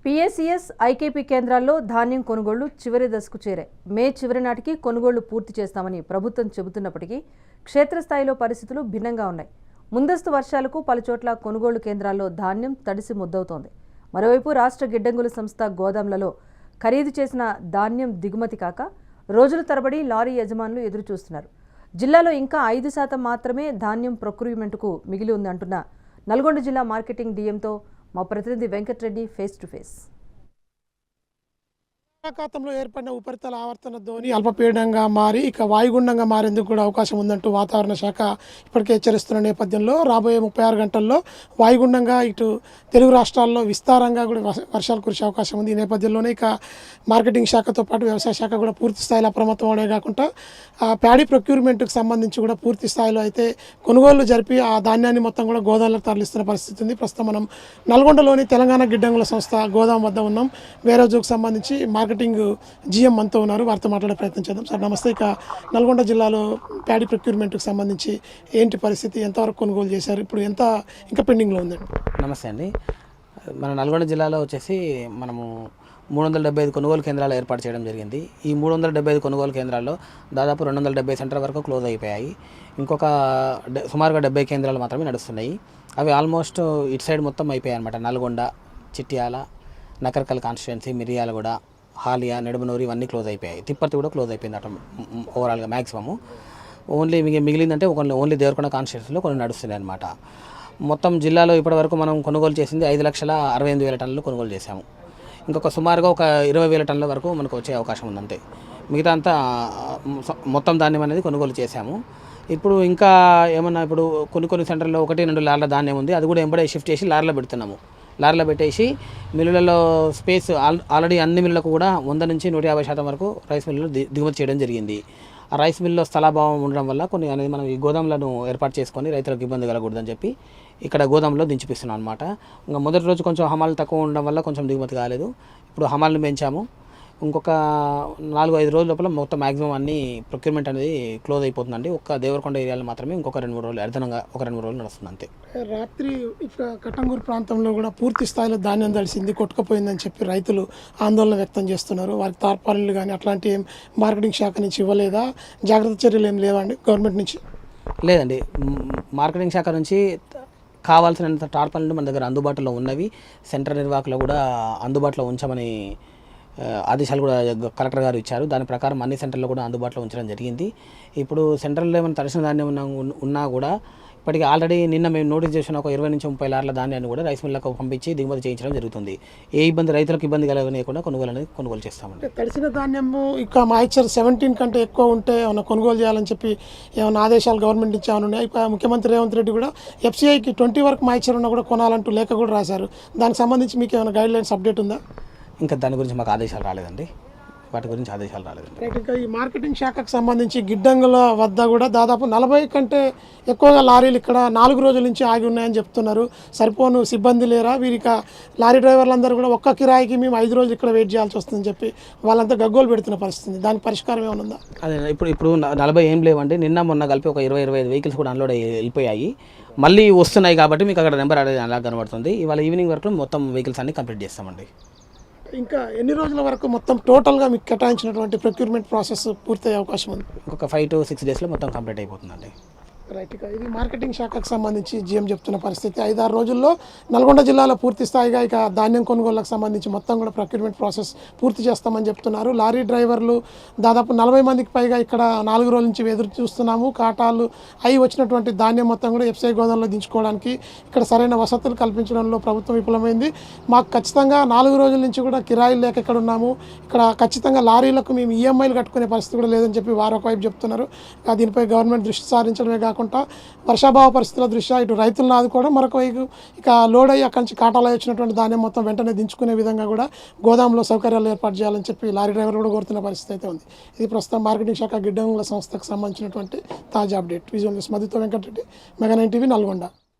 PACS, IKP కేంద్రాల్లో ధాన్యం కొనుగోళ్లు చివరి దశకు చేరాయి. మే చివరి నాటికి కొనుగోళ్లు పూర్తి చేస్తామని ప్రభుత్వం చెబుతున్నప్పటికీ క్షేత్రస్థాయిలో పరిస్థితులు భిన్నంగా ఉన్నాయి. ముందస్తు వర్షాలకు పలుచోట్ల కొనుగోళ్లు కేంద్రాల్లో ధాన్యం తడిసి ముద్దవుతోంది. మరోవైపు రాష్ట్ర గిడ్డంగుల సంస్థ గోదాంలలో ఖరీదు చేసిన ధాన్యం దిగుమతి కాక రోజుల తరబడి లారీ యజమానులు ఎదురుచూస్తున్నారు. జిల్లాలో ఇంకా 5% మాత్రమే ధాన్యం ప్రొక్యూర్మెంట్కు మిగిలి ఉంది అంటున్న నల్గొండ జిల్లా మార్కెటింగ్ డీఎంతో మా ప్రతినిధి వెంకట్రెడ్డి ఫేస్ టు ఫేస్. బంగాళాఖాతంలో ఏర్పడిన ఉపరితల ఆవర్తన ధోని అల్పపీడనంగా మారి ఇక వాయుగుండంగా మారేందుకు కూడా అవకాశం ఉందంటూ వాతావరణ శాఖ ఇప్పటికే హెచ్చరిస్తున్న నేపథ్యంలో రాబోయే 36 గంటల్లో వాయుగుండంగా ఇటు తెలుగు రాష్ట్రాల్లో విస్తారంగా కూడా వర్షాలు కురిసే అవకాశం ఉంది. ఈ నేపథ్యంలోనే ఇక మార్కెటింగ్ శాఖతో పాటు వ్యవసాయ శాఖ కూడా పూర్తి స్థాయిలో అప్రమత్తం అవడమే కాకుండా ప్యాడీ ప్రొక్యూర్మెంట్కి సంబంధించి కూడా పూర్తి స్థాయిలో అయితే కొనుగోళ్లు జరిపి ఆ ధాన్యాన్ని మొత్తం కూడా గోదాంలకు తరలిస్తున్న పరిస్థితి ఉంది. ప్రస్తుతం మనం నల్గొండలోని తెలంగాణ గిడ్డంగుల సంస్థ గోదాం వద్ద ఉన్నాం. వేరోజుకు సంబంధించి మార్కెటింగ్ జీఎం మనతో ఉన్నారు, వారితో మాట్లాడే ప్రయత్నం చేద్దాం. సార్ నమస్తే. ఇక నల్గొండ జిల్లాలో ప్యాడీ ప్రొక్యూర్మెంట్కి సంబంధించి ఏంటి పరిస్థితి, ఎంతవరకు కొనుగోలు చేశారు, ఇప్పుడు ఎంత ఇంకా పెండింగ్లో ఉందండి? నమస్తే అండి. మన నల్గొండ జిల్లాలో వచ్చేసి మనము 375 కొనుగోలు కేంద్రాలు ఏర్పాటు చేయడం జరిగింది. ఈ 375 కొనుగోలు కేంద్రాల్లో దాదాపు 270 సెంటర్ వరకు క్లోజ్ అయిపోయాయి. ఇంకొక సుమారుగా 70 కేంద్రాలు మాత్రమే నడుస్తున్నాయి. అవి ఆల్మోస్ట్ ఇటు సైడ్ మొత్తం అయిపోయాయి అనమాట. నల్గొండ, చిట్యాల, నకర్కల్ కాన్స్టిట్యుయెన్సీ, మిర్యాలగూడ, హాలియా, నెడుమనూరు ఇవన్నీ క్లోజ్ అయిపోయాయి. తిప్పర్తి కూడా క్లోజ్ అయిపోయింది అట ఓవరాల్గా మ్యాక్సిమము. ఓన్లీ మిగిలిందంటే ఓన్లీ దేవరకొండ కాన్స్టిట్యుయెన్సీలో కొన్ని నడుస్తున్నాయి అనమాట. మొత్తం జిల్లాలో ఇప్పటివరకు మనం కొనుగోలు చేసింది 5,68,000 టన్నులు కొనుగోలు చేశాము. ఇంకొక సుమారుగా ఒక 20,000 టన్నుల వరకు మనకు వచ్చే అవకాశం ఉందంతే. మిగతా అంతా మొత్తం ధాన్యం అనేది కొనుగోలు చేశాము. ఇప్పుడు ఇంకా ఏమన్నా ఇప్పుడు కొన్ని సెంటర్లో 1-2 లార్ల ధాన్యం ఉంది. అది కూడా ఎంబడే షిఫ్ట్ చేసి లారీలో పెడుతున్నాము. లారీలో పెట్టేసి మిల్లులలో స్పేస్ ఆల్రెడీ అన్ని మిల్లులకు కూడా 100 నుంచి 150% వరకు రైస్ మిల్లులు దిగుమతి చేయడం జరిగింది. ఆ రైస్ మిల్లులో స్థలాభావం ఉండడం వల్ల కొన్ని అనేది మనం ఈ గోదాంలను ఏర్పాటు చేసుకొని రైతులకు ఇబ్బంది కలగకూడదని చెప్పి ఇక్కడ గోదాంలో దించిపిస్తున్నాం అనమాట. ఇంకా మొదటి రోజు కొంచెం హమాలు తక్కువ ఉండడం వల్ల కొంచెం దిగుమతి కాలేదు. ఇప్పుడు హమాలను పెంచాము. ఇంకొక 4-5 రోజుల లోపల మొత్తం మ్యాక్సిమం అన్ని ప్రొక్యూర్మెంట్ అనేది క్లోజ్ అయిపోతుందండి. ఒక్క దేవరకొండ ఏరియాలో మాత్రమే ఇంకొక 2-3 రోజులు అదనంగా ఒక 2-3 రోజులు నడుస్తుంది అంతే. రాత్రి ఇక్కడ కట్టంగూరు ప్రాంతంలో కూడా పూర్తి స్థాయిలో ధాన్యం తడిసింది, కొట్టుకుపోయిందని చెప్పి రైతులు ఆందోళన వ్యక్తం చేస్తున్నారు. వారికి తార్పాలీలు కానీ అట్లాంటి ఏం మార్కెటింగ్ శాఖ నుంచి ఇవ్వలేదా? జాగ్రత్త చర్యలు ఏం లేవండి గవర్నమెంట్ నుంచి? లేదండి, మార్కెటింగ్ శాఖ నుంచి కావాల్సినంత టార్పాలిన్లు మన దగ్గర అందుబాటులో ఉన్నవి. సెంటర్ నిర్వాహకులు కూడా అందుబాటులో ఉంచమని ఆదేశాలు కూడా కలెక్టర్ గారు ఇచ్చారు. దాని ప్రకారం అన్ని సెంటర్లో కూడా అందుబాటులో ఉంచడం జరిగింది. ఇప్పుడు సెంటర్లో ఏమైనా తడిసిన ధాన్యం ఉన్నా కూడా ఇప్పటికీ ఆల్రెడీ నిన్న మేము నోటీస్ చేసిన ఒక 20 నుంచి 30 లార్ల ధాన్యాన్ని కూడా రైస్ మిల్లకు పంపించి దిగుమతి చేయించడం జరుగుతుంది. రైతులకు ఇబ్బంది కలగకుండా కొనుగోలు చేస్తామండి. తడిసిన ధాన్యము ఇక మాయిశ్చర్ 17 కంటే ఎక్కువ ఉంటే ఏమైనా కొనుగోలు చేయాలని చెప్పి ఏమైనా ఆదేశాలు గవర్నమెంట్ నుంచి ఏమైనా ఉన్నాయి? ముఖ్యమంత్రి రేవంత్ రెడ్డి కూడా FCIకి 20 వరకు మాయిశ్చర్ ఉన్నా కూడా కొనాలంటూ లేఖ కూడా రాశారు. దానికి సంబంధించి మీకు ఏమైనా గైడ్ లైన్స్ అప్డేట్ ఉందా? ఇంకా దాని గురించి మాకు ఆదేశాలు రాలేదండి. వాటి గురించి ఆదేశాలు రాలేదండి. ఇంకా ఈ మార్కెటింగ్ శాఖకు సంబంధించి గిడ్డంగుల వద్ద కూడా దాదాపు 40 కంటే ఎక్కువగా లారీలు ఇక్కడ 4 రోజుల నుంచి ఆగి ఉన్నాయని చెప్తున్నారు. సరిపోను సిబ్బంది లేరా? వీరిక లారీ డ్రైవర్లందరూ కూడా ఒక్క కిరాయికి మేము 5 రోజులు ఇక్కడ వెయిట్ చేయాల్సి వస్తుందని చెప్పి వాళ్ళంతా గగ్గోలు పెడుతున్న పరిస్థితి. దానికి పరిష్కారం ఏమైనా ఉందా? అదే ఇప్పుడు 40 ఏం లేవండి. నిన్న మొన్న కలిపి ఒక 20-25 వెహికల్స్ కూడా అన్లోడ్ వెళ్ళిపోయాయి. మళ్ళీ వస్తున్నాయి కాబట్టి మీకు అక్కడ నెంబర్ అనేది అలా కనబడుతుంది. ఇవాళ ఈవినింగ్ వరకు మొత్తం వెహికల్స్ అన్ని కంప్లీట్ చేస్తామండి. ఇంకా ఎన్ని రోజుల వరకు మొత్తం టోటల్గా మీకు కేటాయించినటువంటి ప్రొక్యూర్మెంట్ ప్రాసెస్ పూర్తయ్యే అవకాశం ఉంది? ఇంకొక 5 to 6 డేస్లో మొత్తం కంప్లీట్ అయిపోతుందండి. రైట్. ఇక ఇది మార్కెటింగ్ శాఖకు సంబంధించి జీఎం చెప్తున్న పరిస్థితి. 5-6 రోజుల్లో నల్గొండ జిల్లాలో పూర్తి స్థాయిగా ఇక ధాన్యం కొనుగోళ్లకు సంబంధించి మొత్తం కూడా ప్రొక్యూర్మెంట్ ప్రాసెస్ పూర్తి చేస్తామని చెప్తున్నారు. లారీ డ్రైవర్లు దాదాపు 40 మందికి పైగా ఇక్కడ 4 రోజుల నుంచి ఎదురు చూస్తున్నాము. కాటాలు అవి వచ్చినటువంటి ధాన్యం మొత్తం కూడా FCI గోదాంలో దించుకోవడానికి ఇక్కడ సరైన వసతులు కల్పించడంలో ప్రభుత్వం విఫలమైంది. మాకు ఖచ్చితంగా 4 రోజుల నుంచి కూడా కిరాయిలు లేక ఇక్కడ ఉన్నాము. ఇక్కడ ఖచ్చితంగా లారీలకు మేము EMIలు కట్టుకునే పరిస్థితి కూడా లేదని చెప్పి వారు ఒకవైపు చెప్తున్నారు. దీనిపై గవర్నమెంట్ దృష్టి సారించడమే కాకుండా వర్షాభావ పరిస్థితుల దృష్ట్యా ఇటు రైతులను ఆదుకోవడం, మరొక వైపు ఇక లోడ్ అయ్యి అక్కడి నుంచి కాటాలో వచ్చినటువంటి ధాన్యం మొత్తం వెంటనే దించుకునే విధంగా కూడా గోదాంలో సౌకర్యాలు ఏర్పాటు చేయాలని చెప్పి లారీ డ్రైవర్ కూడా కోరుతున్న పరిస్థితి అయితే ఉంది. ఇది ప్రస్తుతం మార్కెటింగ్ శాఖ గిడ్డంగుల సంస్థకు సంబంధించినటువంటి తాజా అప్డేట్. విజువల్ మధుతో వెంకటరెడ్డి, మెగా 9 TV, నల్గొండ.